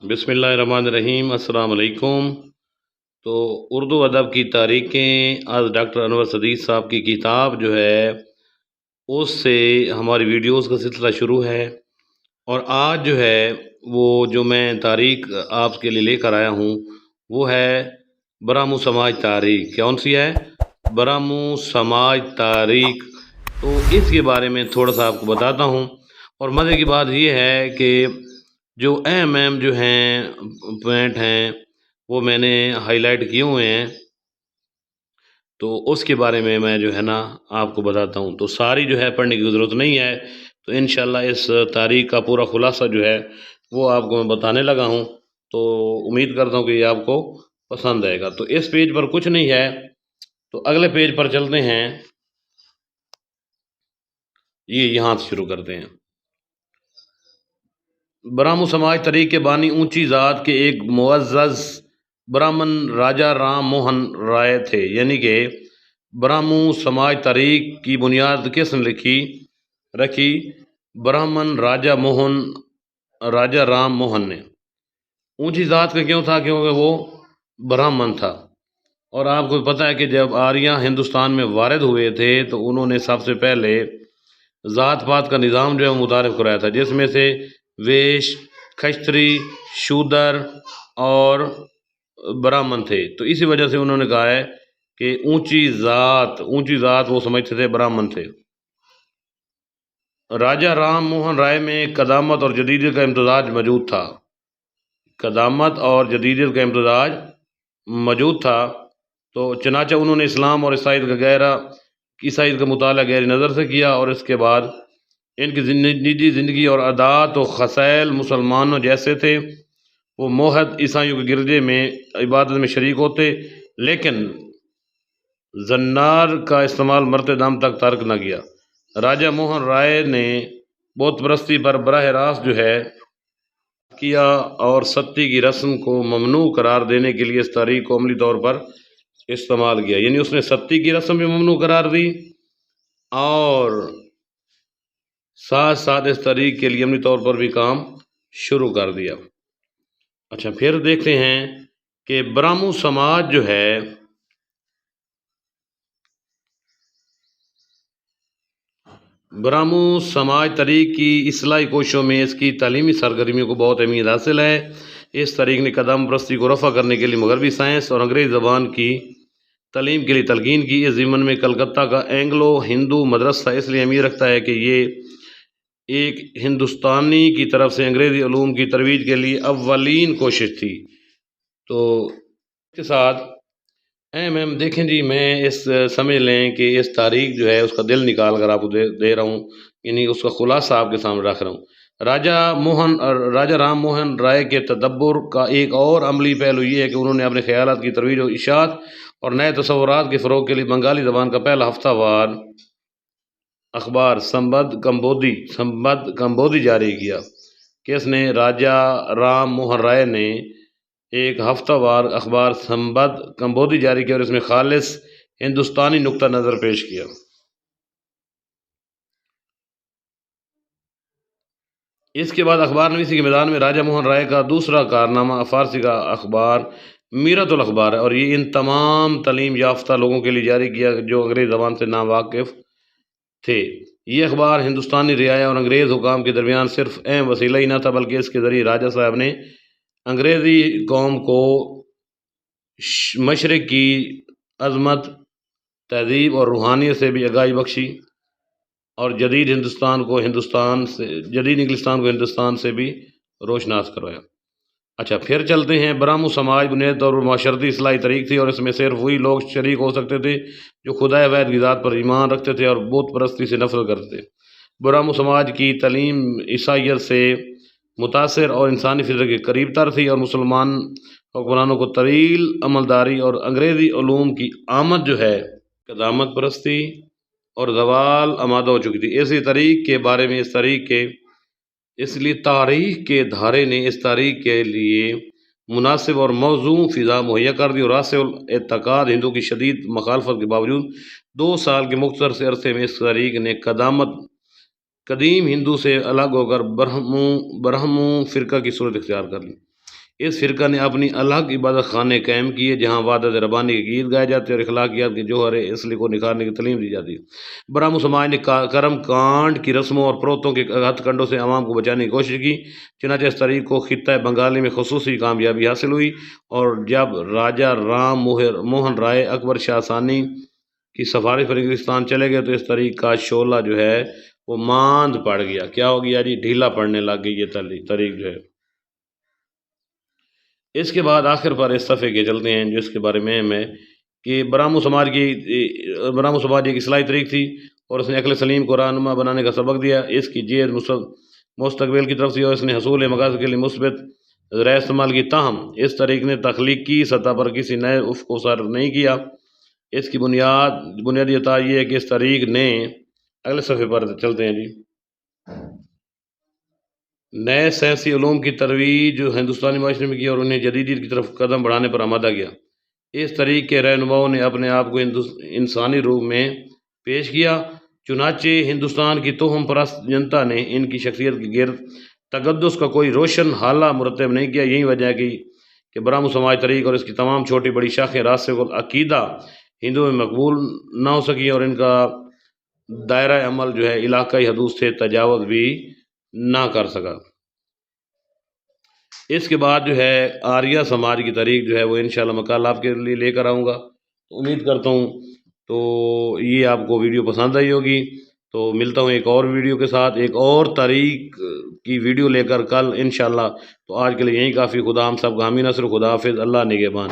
बिस्मिल्लाहिर्रहमानिर्रहीम। अस्सलाम वालेकुम। तो उर्दू अदब की तारीखें, आज डॉक्टर अनवर सदीक साहब की किताब जो है उससे हमारी वीडियोस का सिलसिला शुरू है। और आज जो है वो जो मैं तारीख आपके लिए लेकर आया हूँ वो है बरामू समाज तारीख। कौन सी है? बरामू समाज तारीख। तो इसके बारे में थोड़ा सा आपको बताता हूँ। और मज़े की बात ये है कि जो अहम जो हैं पॉइंट हैं वो मैंने हाईलाइट किए हुए हैं, तो उसके बारे में मैं जो है ना आपको बताता हूँ। तो सारी जो है पढ़ने की ज़रूरत नहीं है, तो इंशाल्लाह इस तारीख का पूरा खुलासा जो है वो आपको मैं बताने लगा हूँ। तो उम्मीद करता हूँ कि ये आपको पसंद आएगा। तो इस पेज पर कुछ नहीं है, तो अगले पेज पर चलते हैं। ये यहाँ से शुरू करते हैं। बरामू समाज तरीक के बानी ऊंची ज़ात के एक मुअज़्ज़ज़ ब्राह्मण राजा राम मोहन राय थे। यानी कि बरामू समाज तरीक की बुनियाद किसने रखी? ब्राह्मण राजा राम मोहन ने। ऊंची ज़ात का क्यों था? क्योंकि वो ब्राह्मण था। और आपको पता है कि जब आर्य हिंदुस्तान में वारिद हुए थे तो उन्होंने सबसे पहले ज़ात पात का निज़ाम जो है मुतारिफ कराया था, जिसमें से वेश, खश्तरी, शूदर और ब्राह्मण थे। तो इसी वजह से उन्होंने कहा है कि ऊंची ज़ात वो समझते थे ब्राह्मण थे। राजा राम मोहन राय में कदामत और जदीदियत का इम्तजाज मौजूद था। कदामत और जदीदियत का इम्तजाज मौजूद था। तो चनाचा उन्होंने इस्लाम और ईसाईद का मुताला गहरी नज़र से किया, और इसके बाद इनकी निजी ज़िंदगी और आदात व खसैल मुसलमानों जैसे थे। वो मोहद ईसाइयों के गिरजे में इबादत में शरीक होते, लेकिन जन्नार का इस्तेमाल मरते दम तक तर्क न किया। राजा मोहन राय ने बुत परस्ती पर बराह रास्त जो है किया, और सत्ती की रस्म को ममनू करार देने के लिए इस तारीख को अमली तौर पर इस्तेमाल किया। यानी उसने सत्ती की रस्म भी ममनू करार दी और साथ साथ इस तारीख के लिए अमली तौर पर भी काम शुरू कर दिया। अच्छा, फिर देखते हैं कि ब्राह्मू समाज जो है ब्राह्मू समाज तरीक की इस्लाही कोशिशों में इसकी तालीमी सरगर्मियों को बहुत अहमियत हासिल है। इस तरीक ने कदम परस्ती को रफ़ा करने के लिए मगरबी साइंस और अंग्रेज़ी ज़बान की तालीम के लिए तलकीन की। इस ज़िमन में कलकत्ता का एंग्लो हिंदू मदरसा इसलिए अहमियत रखता है कि ये एक हिंदुस्तानी की तरफ से अंग्रेज़ी उलूम की तरवीज के लिए अव्वलीन कोशिश थी। तो इसके साथ एम देखें जी, मैं इस समझ लें कि इस तारीख जो है उसका दिल निकाल कर आपको दे रहा हूँ, यानी उसका खुलासा आपके सामने रख रहा हूँ। राजा राम मोहन राय के तदब्बुर का एक और अमली पहलू ये है कि उन्होंने अपने ख्यालात की तरवीज और इशात और नए तसव्वुरात के फ़रोग़ के लिए बंगाली ज़बान का पहला हफ्तावार अखबार संबद कंबोदी जारी किया। किसने? राजा राम मोहन राय ने एक हफ्तावार अखबार संबद कंबोदी जारी किया और इसमें खालिस हिंदुस्तानी नुक्ता नज़र पेश किया। इसके बाद अखबार नवीसी के मैदान में राजा मोहन राय का दूसरा कारनामा फारसी का अखबार मीरतुल अखबार है, और ये इन तमाम तालीम याफ्ता लोगों के लिए जारी किया जो अंग्रेज़ ज़बान से नावाकिफ़ थे। ये अखबार हिंदुस्तानी रियाया और अंग्रेज़ हुकाम के दरमियान सिर्फ अहम वसीला ही न था, बल्कि इसके ज़रिए राजा साहब ने अंग्रेज़ी कौम को मशरिक़ की अज़मत, तहज़ीब और रूहानियत से भी आगाही बख्शी, और जदीद इंग्लिस्तान को हिंदुस्तान से भी रोशनास करवाया। अच्छा, फिर चलते हैं। ब्राह्मू समाज बुनियादी तौर पर माशरती इस्लाही तरीक थी, और इसमें सिर्फ वही लोग शरीक हो सकते थे जो खुदा वैद की ज़ात पर ईमान रखते थे और बुत परस्ती से नफरत करते थे। ब्राह्मू समाज की तालीम ईसाइयत से मुतासिर और इंसानी फितरत के करीब तर थी, और मुसलमान हुक्मरानों को तवील अमलदारी और अंग्रेज़ी उलूम की आमद जो है कदामत परस्ती और जवाल आमादा हो चुकी थी। इसी तारीख के बारे में इसलिए तारीख के धारे ने इस तारीख के लिए मुनासिब और मौजू फ़िज़ा मुहैया कर दी, और रासिल एतक़ाद हिंदू की शदीद मखालफत के बावजूद 2 साल के मुख्तर से अरसे में इस तारीख ने कदीम हिंदू से अलग होकर ब्रह्मू फ़िरका की सूरत इख्तियार कर ली। اس فرقہ نے اپنی الگ عبادت خانے قائم کیے جہاں وحدت ربانی کے گیت گائے جاتے اور اخلاقیات کے جوہر اصلی کو نکھارنے کی تعلیم دی جاتی ہے۔ برہمو سماج نے کرم کانڈ کی رسموں اور پروتوں کے ہتھ کنڈوں سے عوام کو بچانے کی کوشش کی، چنانچہ اس طریق کو خطہ بنگالی میں خصوصی کامیابی حاصل ہوئی، اور جب راجہ رام موہن رائے اکبر شاہ ثانی کی سفارش پر انگلستان چلے گئے تو اس طریق کا شعلہ جو ہے وہ ماند پڑ گیا۔ کیا ہو گیا جی؟ ڈھیلا پڑنے لگ گئی یہ طریق جو ہے۔ اس کے بعد آخر پر اس صفحے کے چلتے ہیں جو اس کے بارے میں ہے کہ برہمو سماج ایک اصلاحی طریق تھی اور اس نے عقل سلیم کو رہنما بنانے کا سبق دیا۔ اس کی جید مستقبل کی طرف سے اور اس نے حصول مقاصد کے لیے مثبت ذرائع استعمال کی، تاہم اس طریق نے تخلیقی سطح پر کسی نئے افق کو سر نہیں کیا۔ اس کی بنیادی عطا یہ ہے کہ اس طریق نے، اگلے صفحے پر چلتے ہیں جی، نئے سائنسی علوم کی ترویج جو ہندوستانی معاشرے میں کی اور انہیں جدیدیت کی طرف قدم بڑھانے پر آمادہ کیا۔ اس طریق کے رہنماؤں نے اپنے آپ کو انسانی روح میں پیش کیا، چنانچہ ہندوستان کی توہم پرست جنتا نے ان کی شخصیت کے گرد تقدس کا کوئی روشن حالہ مرتب نہیں کیا۔ یہی وجہ ہے کہ برہمو سماج طریق اور اس کی تمام چھوٹی بڑی شاخیں راسخ العقیدہ ہندوؤں میں مقبول نہ ہو سکی اور ان کا دائرہ عمل جو ہے علاقائی حدود سے تجاوز بھی نہ کر سکا۔ اس کے بعد جو ہے آریہ سماج کی تاریخ جو ہے وہ انشاءاللہ مقالہ آپ کے لیے لے کر آؤں گا، امید کرتا ہوں تو یہ آپ کو ویڈیو پسند آئی ہوگی۔ تو ملتا ہوں ایک اور ویڈیو کے ساتھ، ایک اور تاریخ کی ویڈیو لے کر کل انشاءاللہ۔ تو آج کے لیے یہی کافی، خدا ہم سب کا حامی ناصر، خدا حافظ، اللہ نگہبان۔